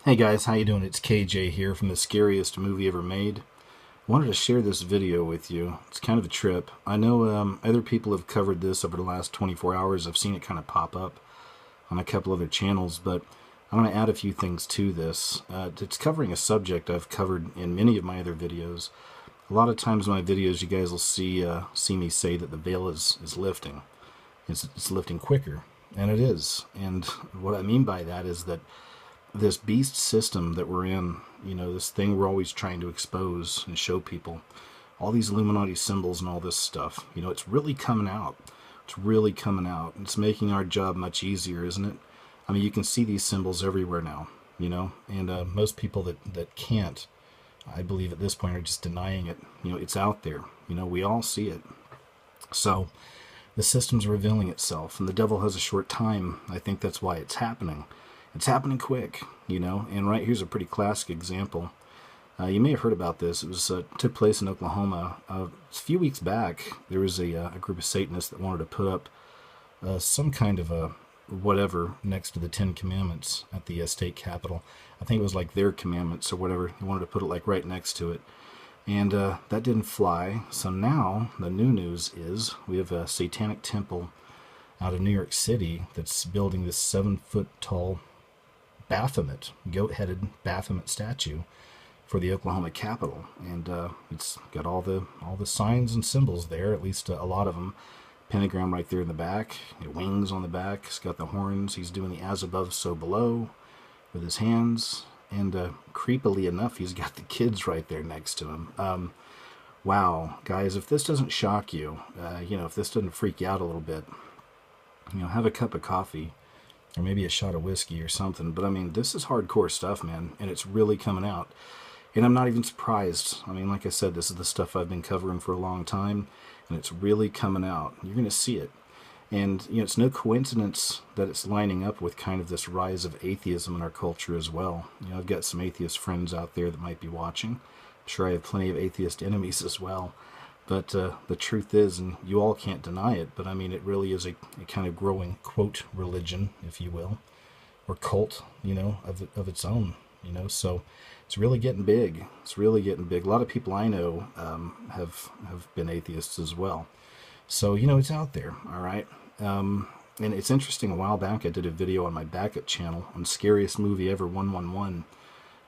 Hey guys, how you doing? It's KJ here from the Scariest Movie Ever Made. I wanted to share this video with you. It's kind of a trip. I know other people have covered this over the last 24 hours. I've seen it kind of pop up on a couple other channels, but I want to add a few things to this. It's covering a subject I've covered in many of my other videos. A lot of times in my videos, you guys will see me say that the veil is lifting. It's lifting quicker, and it is. And what I mean by that is that this beast system that we're in, this thing we're always trying to expose and show people, all these Illuminati symbols and all this stuff, it's really coming out. It's really coming out. It's making our job much easier, isn't it? I mean, you can see these symbols everywhere now, and most people that can't, I believe at this point, are just denying it. It's out there. We all see it. So the system's revealing itself, and the devil has a short time. I think that's why it's happening. It's happening quick, and right here's a pretty classic example. You may have heard about this. It was took place in Oklahoma. A few weeks back, there was a group of Satanists that wanted to put up some kind of a whatever next to the Ten Commandments at the state capitol. I think it was like their commandments or whatever. They wanted to put it like right next to it. And that didn't fly. So now the new news is we have a satanic temple out of New York City that's building this 7-foot tall Baphomet, goat-headed Baphomet statue for the Oklahoma Capitol, and it's got all the signs and symbols there, at least a lot of them. Pentagram right there in the back, wings on the back. It's got the horns. He's doing the as above, so below with his hands, and creepily enough, he's got the kids right there next to him. Wow, guys, if this doesn't shock you, if this doesn't freak you out a little bit, have a cup of coffee or maybe a shot of whiskey or something. But I mean, this is hardcore stuff, man, and it's really coming out. And I'm not even surprised. I mean, like I said, this is the stuff I've been covering for a long time, and it's really coming out. You're going to see it. And, it's no coincidence that it's lining up with kind of this rise of atheism in our culture as well. I've got some atheist friends out there that might be watching. I'm sure I have plenty of atheist enemies as well. But the truth is, and you all can't deny it, but I mean, it really is a kind of growing, quote, religion, if you will, or cult, of its own, so it's really getting big. It's really getting big. A lot of people I know have been atheists as well. So, it's out there, all right? And it's interesting, a while back I did a video on my backup channel on Scariest Movie Ever 111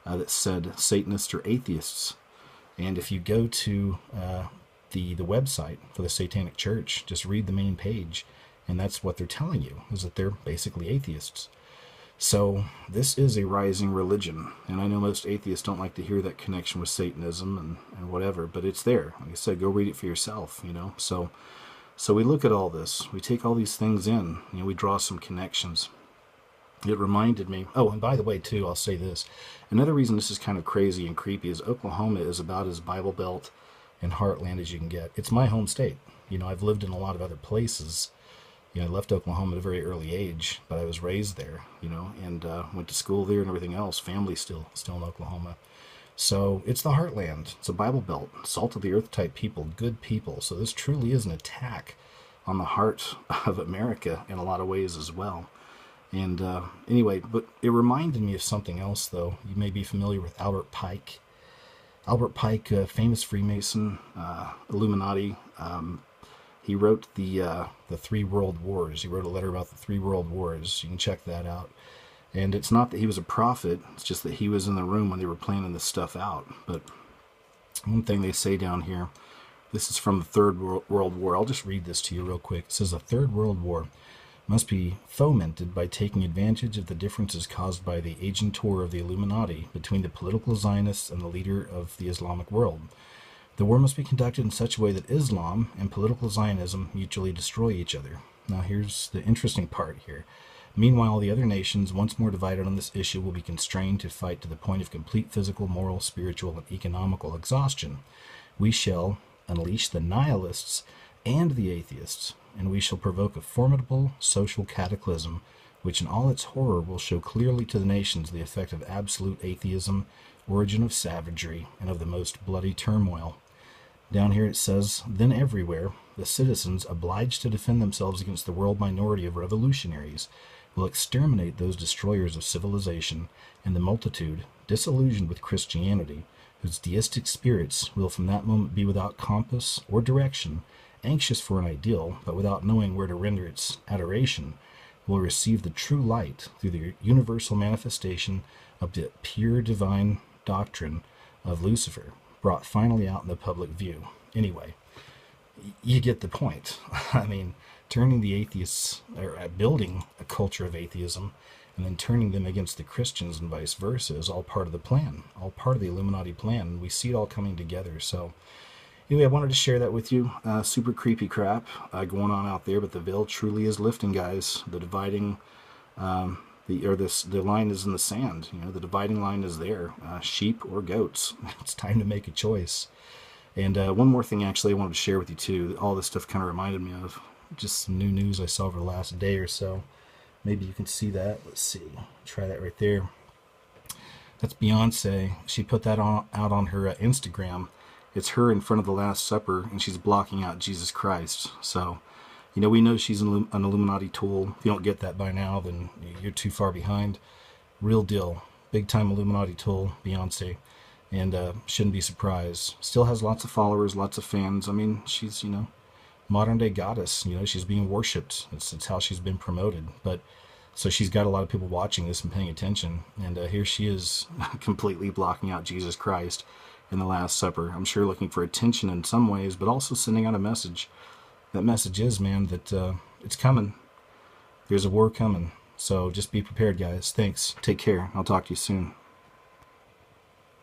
that said Satanists are atheists. And if you go to the website for the Satanic Church, just read the main page, and that's what they're telling you, is that they're basically atheists. So this is a rising religion, and I know most atheists don't like to hear that connection with Satanism and whatever, but it's there. Like I said, go read it for yourself, So we look at all this, we take all these things in, we draw some connections. It reminded me, oh, and by the way, too, I'll say this. Another reason this is kind of crazy and creepy is Oklahoma is about as Bible Belt and heartland as you can get. It's my home state. I've lived in a lot of other places. I left Oklahoma at a very early age, but I was raised there, and went to school there and everything else. Family still in Oklahoma. So it's the heartland. It's a Bible Belt, salt of the earth type people, good people. So this truly is an attack on the heart of America in a lot of ways as well. And anyway, but it reminded me of something else, though. You may be familiar with Albert Pike. Albert Pike, famous Freemason, Illuminati. He wrote the 3 World Wars. He wrote a letter about the 3 World Wars. You can check that out. And it's not that he was a prophet. It's just that he was in the room when they were planning this stuff out. But one thing they say down here, this is from the Third World War. I'll just read this to you real quick. It says, the Third World War must be fomented by taking advantage of the differences caused by the agentur of the Illuminati between the political Zionists and the leader of the Islamic world. The war must be conducted in such a way that Islam and political Zionism mutually destroy each other. Now here's the interesting part here. Meanwhile, the other nations, once more divided on this issue, will be constrained to fight to the point of complete physical, moral, spiritual, and economical exhaustion. We shall unleash the nihilists and the atheists, and we shall provoke a formidable social cataclysm, which in all its horror will show clearly to the nations the effect of absolute atheism, origin of savagery, and of the most bloody turmoil. Down here it says, then everywhere, the citizens obliged to defend themselves against the world minority of revolutionaries, will exterminate those destroyers of civilization, and the multitude, disillusioned with Christianity, whose deistic spirits will from that moment be without compass or direction, anxious for an ideal, but without knowing where to render its adoration, will receive the true light through the universal manifestation of the pure divine doctrine of Lucifer, brought finally out in the public view. Anyway, you get the point. I mean, turning the atheists, or building a culture of atheism, and then turning them against the Christians and vice versa is all part of the plan, all part of the Illuminati plan. We see it all coming together. So anyway, I wanted to share that with you. Super creepy crap going on out there, but the veil truly is lifting, guys. The dividing, the line is in the sand. You know, the dividing line is there. Sheep or goats. It's time to make a choice. And one more thing, actually, I wanted to share with you too. All this stuff kind of reminded me of just some new news I saw over the last day or so. Maybe you can see that. Let's see. Try that right there. That's Beyonce. She put that out on her Instagram. It's her in front of the Last Supper, and she's blocking out Jesus Christ. So, you know, we know she's an Illuminati tool. If you don't get that by now, then you're too far behind. Real deal. Big-time Illuminati tool, Beyonce. And shouldn't be surprised. Still has lots of followers, lots of fans. I mean, she's, you know, modern-day goddess. You know, she's being worshipped. It's how she's been promoted. But so she's got a lot of people watching this and paying attention. And here she is completely blocking out Jesus Christ in the Last Supper. I'm sure looking for attention in some ways, but also sending out a message. That message is, man, that it's coming. There's a war coming. So just be prepared, guys. Thanks. Take care. I'll talk to you soon.